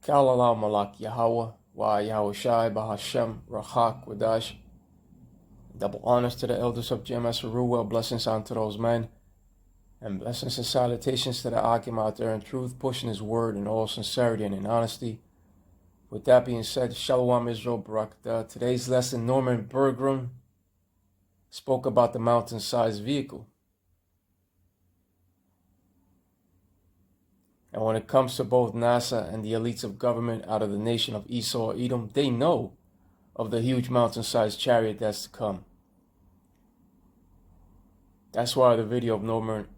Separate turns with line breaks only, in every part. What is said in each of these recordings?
Kalala Malak Yahweh, Wa Yahushai Bahashem, Rahak Wadash. Double honors to the elders of GMS Ruel, blessings unto those men, and blessings and salutations to the Akim out there in truth, pushing his word in all sincerity and in honesty. With that being said, Shalom Israel Barakatah. Today's lesson, Norman Bergrun spoke about the mountain-sized vehicle. And when it comes to both NASA and the elites of government out of the nation of Esau or Edom, they know of the huge mountain-sized chariot that's to come. That's why the video of Norman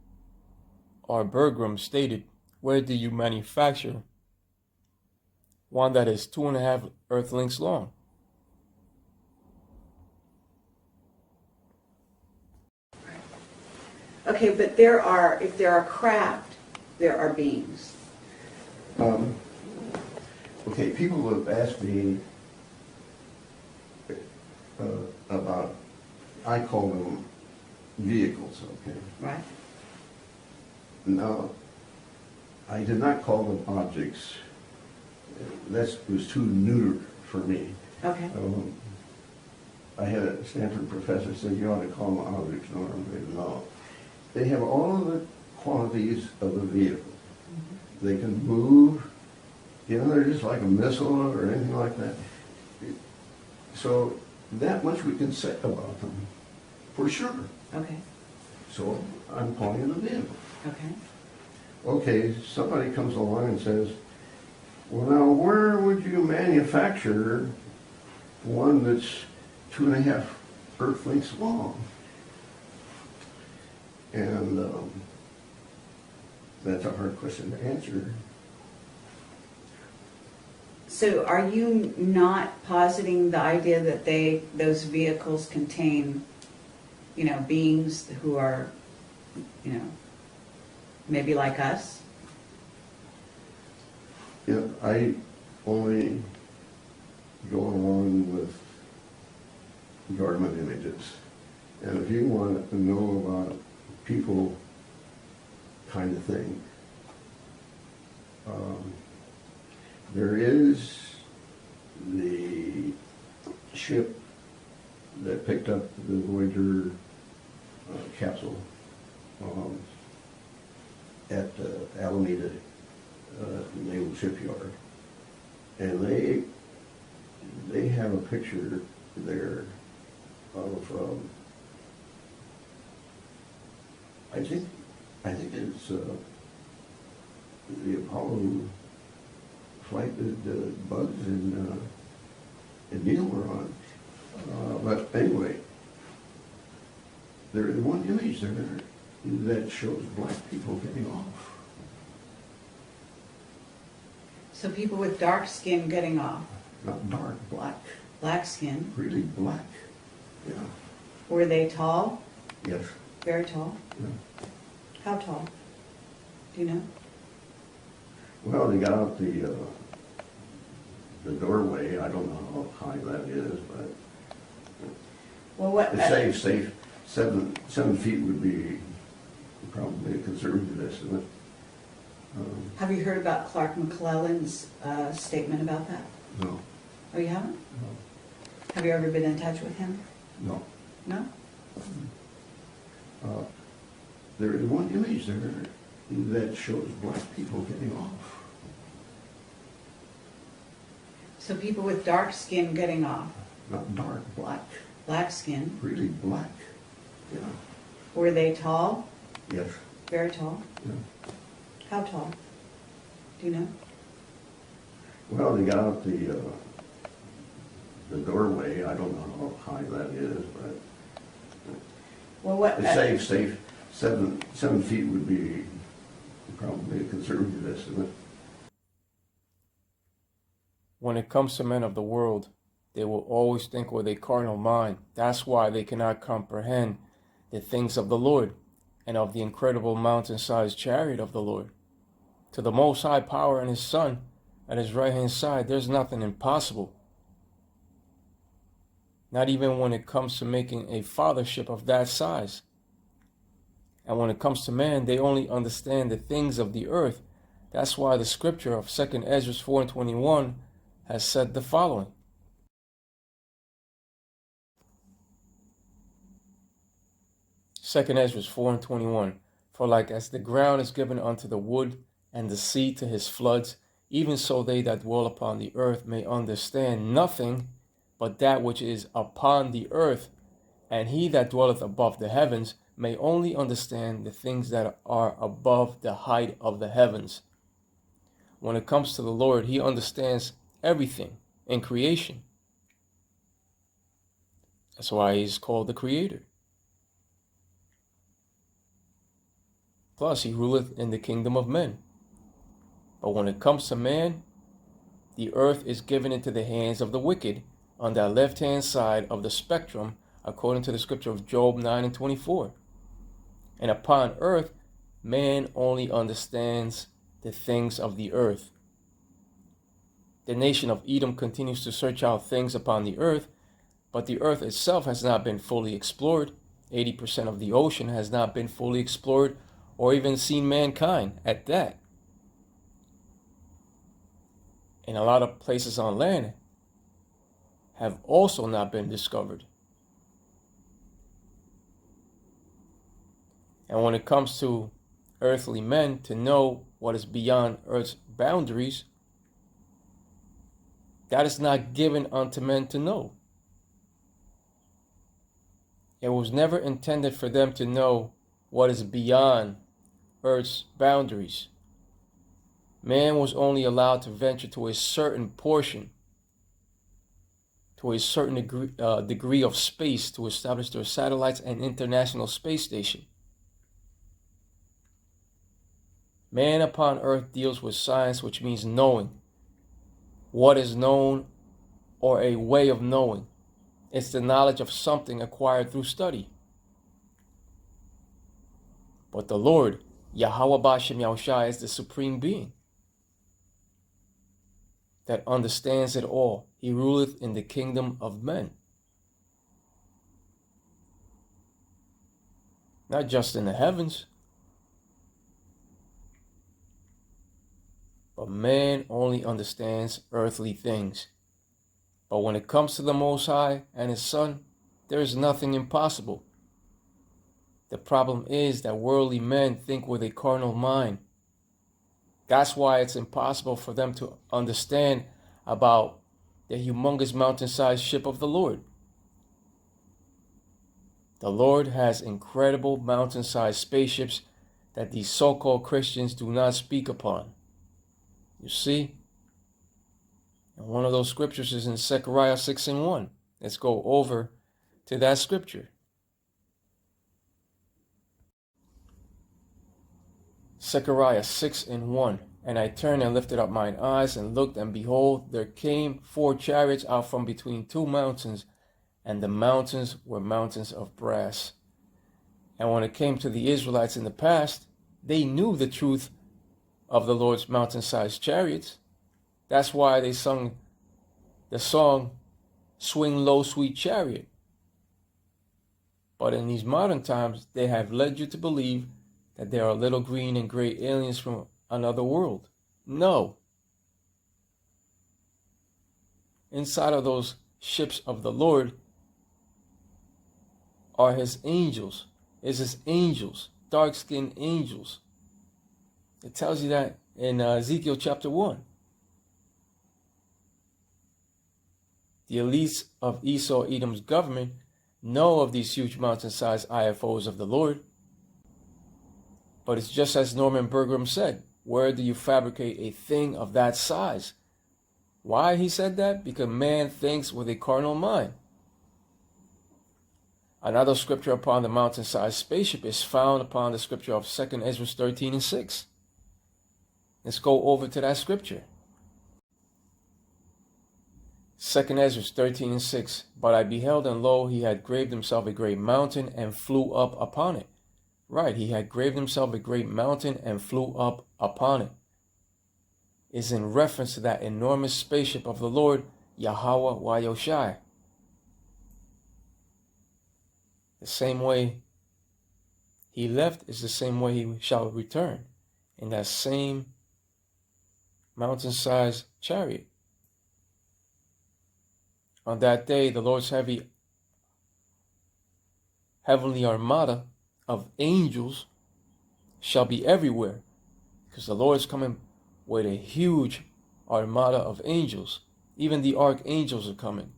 R. Bergrun stated, where do you manufacture one that is 2.5 earth lengths long?
Okay, but if there are craft, there are beings.
Okay, people have asked me about, I call them vehicles, okay?
Right.
Now, I did not call them objects. That was too neuter for me.
Okay.
I had a Stanford professor say you ought to call them objects. No. They have all of the qualities of a vehicle. Mm-hmm. They can move. They're just like a missile or anything like that. So that much we can say about them, for sure.
Okay.
So I'm calling it a vehicle.
Okay.
Okay, somebody comes along and says, well, now where would you manufacture one that's 2.5 earth lengths long? And that's a hard question to answer.
So are you not positing the idea that those vehicles contain, beings who are, maybe like us?
Yeah, I only go along with government images. And if you want to know about people kind of thing, there is the ship that picked up the Voyager capsule at Alameda Naval Shipyard, and they have a picture there of I think it's the Apollo flight that Buzz and Neil were on. But anyway, there's one image there that shows black people getting off.
So people with dark skin getting off.
Not dark, black.
Black skin.
Really black. Yeah.
Were they tall?
Yes.
Very tall?
Yeah.
How tall? Do you know?
Well, they got out the doorway. I don't know how high that is, but
Well, what?
it's safe. 7 feet would be probably a conservative estimate.
Have you heard about Clark McClellan's statement about that?
No.
Oh, you haven't?
No.
Have you ever been in touch with him?
No.
No?
There is one image there that shows black people getting off.
So people with dark skin getting off.
Not dark, black.
Black skin.
Really black. Yeah.
Were they tall?
Yes.
Very tall?
Yeah.
How tall? Do you know?
Well, they got out the doorway. I don't know how high that is, but
Well, what?
it's safe. 7 feet would be probably a conservative estimate.
When it comes to men of the world, they will always think with a carnal mind. That's why they cannot comprehend the things of the Lord and of the incredible mountain-sized chariot of the Lord. To the Most High Power and His Son at His right-hand side, there's nothing impossible. Not even when it comes to making a fathership of that size. And when it comes to man, they only understand the things of the earth That's why the scripture of 2 Esdras 4:21 has said the following. 2 Esdras 4:21, for like as the ground is given unto the wood, and the sea to his floods, even so they that dwell upon the earth may understand nothing but that which is upon the earth, and he that dwelleth above the heavens may only understand the things that are above the height of the heavens. When it comes to the Lord, he understands everything in creation. That's why he's called the Creator. Plus, he ruleth in the kingdom of men. But when it comes to man, the earth is given into the hands of the wicked on that left-hand side of the spectrum, according to the scripture of Job 9:24. And upon earth, man only understands the things of the earth. The nation of Edom continues to search out things upon the earth, but the earth itself has not been fully explored. 80% of the ocean has not been fully explored or even seen mankind at that. And a lot of places on land have also not been discovered. And when it comes to earthly men to know what is beyond earth's boundaries, that is not given unto men to know. It was never intended for them to know what is beyond earth's boundaries. Man was only allowed to venture to a certain portion, to a certain degree of space to establish their satellites and international space station. Man upon earth deals with science, which means knowing. What is known, or a way of knowing. It's the knowledge of something acquired through study. But the Lord, Yahweh Bashem Yahushua, is the supreme being that understands it all. He ruleth in the kingdom of men. Not just in the heavens, but man only understands earthly things. But when it comes to the Most High and His Son, there is nothing impossible. The problem is that worldly men think with a carnal mind. That's why it's impossible for them to understand about the humongous mountain-sized ship of the Lord. The Lord has incredible mountain-sized spaceships that these so-called Christians do not speak upon. You see? And one of those scriptures is in Zechariah 6:1. Let's go over to that scripture. Zechariah 6:1. And I turned and lifted up mine eyes and looked, and behold, there came 4 chariots out from between 2 mountains, and the mountains were mountains of brass. And when it came to the Israelites in the past, they knew the truth of the Lord's mountain-sized chariots. That's why they sung the song, Swing Low, Sweet Chariot. But in these modern times, they have led you to believe that there are little green and gray aliens from another world. No. Inside of those ships of the Lord are His angels. Is His angels, dark-skinned angels. It tells you that in Ezekiel chapter 1. The elites of Esau, Edom's government, know of these huge mountain-sized IFOs of the Lord. But it's just as Norman Bergrun said, where do you fabricate a thing of that size? Why he said that? Because man thinks with a carnal mind. Another scripture upon the mountain-sized spaceship is found upon the scripture of 2 Esdras 13:6. Let's go over to that scripture. 2 Esdras 13:6. But I beheld, and lo, he had graved himself a great mountain and flew up upon it. Right, he had graved himself a great mountain and flew up upon it. Is in reference to that enormous spaceship of the Lord, Yahweh Wayoshai. The same way he left is the same way he shall return. In that same mountain-sized chariot. On that day, the Lord's heavenly armada of angels shall be everywhere, because the Lord is coming with a huge armada of angels. Even the archangels are coming.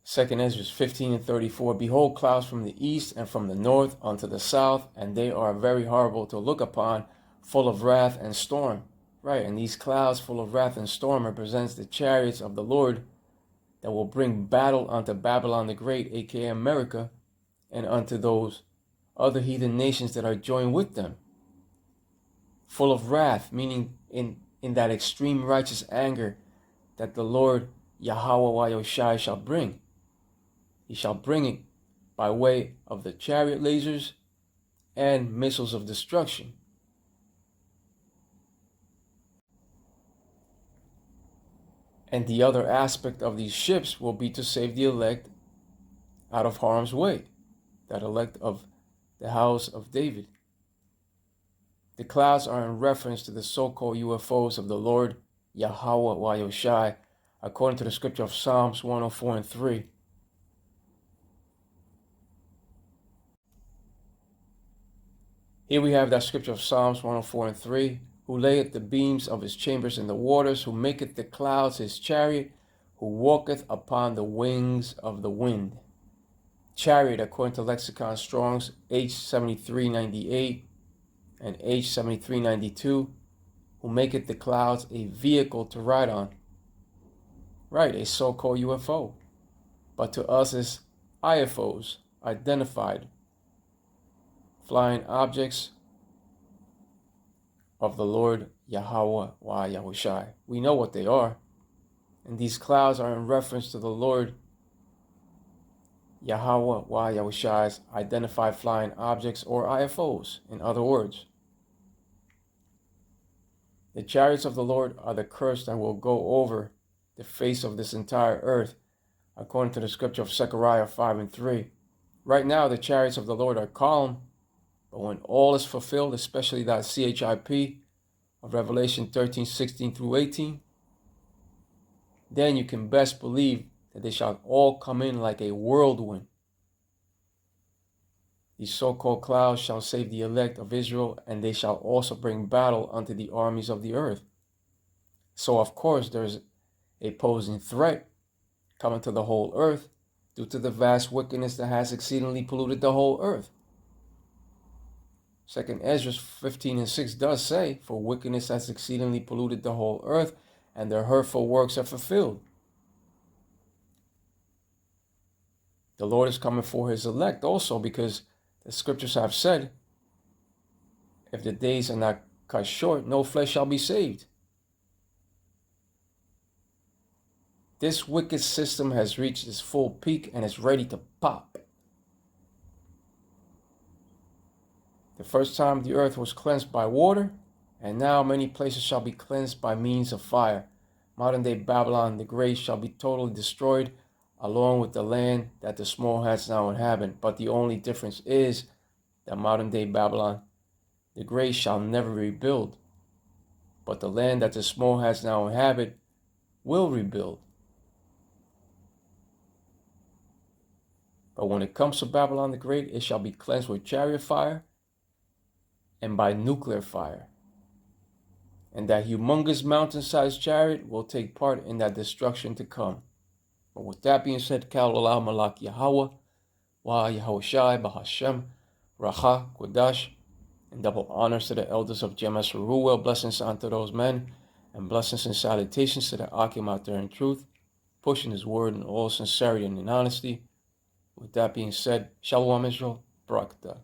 2 Esdras 15:34, behold, clouds from the east and from the north unto the south, and they are very horrible to look upon, full of wrath and storm. Right, and these clouds full of wrath and storm represents the chariots of the Lord that will bring battle unto Babylon the Great, aka America, and unto those other heathen nations that are joined with them. Full of wrath, meaning in that extreme righteous anger that the Lord Yahweh Wayoshai shall bring. He shall bring it by way of the chariot lasers and missiles of destruction. And the other aspect of these ships will be to save the elect out of harm's way, that elect of the house of David. The clouds are in reference to the so-called UFOs of the Lord Yahweh Wayoshai, according to the scripture of Psalms 104:3. Here we have that scripture of Psalms 104:3. Who layeth the beams of his chambers in the waters, who maketh the clouds his chariot, who walketh upon the wings of the wind. Chariot, according to Lexicon Strong's H7398 and H7392, who maketh the clouds a vehicle to ride on. Right, a so-called UFO. But to us is IFOs, identified flying objects of the Lord Yahweh Yahushai. We know what they are. And these clouds are in reference to the Lord Yahweh Yahushai's identified flying objects, or IFOs, in other words. The chariots of the Lord are the curse that will go over the face of this entire earth, according to the scripture of Zechariah 5:3. Right now, the chariots of the Lord are calm, but when all is fulfilled, especially that CHIP of Revelation 13:16-18, then you can best believe that they shall all come in like a whirlwind. These so-called clouds shall save the elect of Israel, and they shall also bring battle unto the armies of the earth. So of course there's a posing threat coming to the whole earth due to the vast wickedness that has exceedingly polluted the whole earth. 2 Esdras 15:6 does say, for wickedness has exceedingly polluted the whole earth, and their hurtful works are fulfilled. The Lord is coming for his elect also, because the scriptures have said, if the days are not cut short, no flesh shall be saved. This wicked system has reached its full peak and is ready to pop. The first time the earth was cleansed by water, and now many places shall be cleansed by means of fire. Modern day Babylon the Great shall be totally destroyed, along with the land that the small hats now inhabit. But the only difference is that modern day Babylon the Great shall never rebuild, but the land that the small hats now inhabit will rebuild. But when it comes to Babylon the Great, it shall be cleansed with chariot fire and by nuclear fire. And that humongous mountain-sized chariot will take part in that destruction to come. But with that being said, Kal Malak Yahweh, Wa Yahushai, Bahashem, Racha, Kodash, and double honors to the elders of Jemas Ruel, blessings unto those men, and blessings and salutations to the Akim out there in truth, pushing his word in all sincerity and in honesty. With that being said, Shalom Israel, Brakta.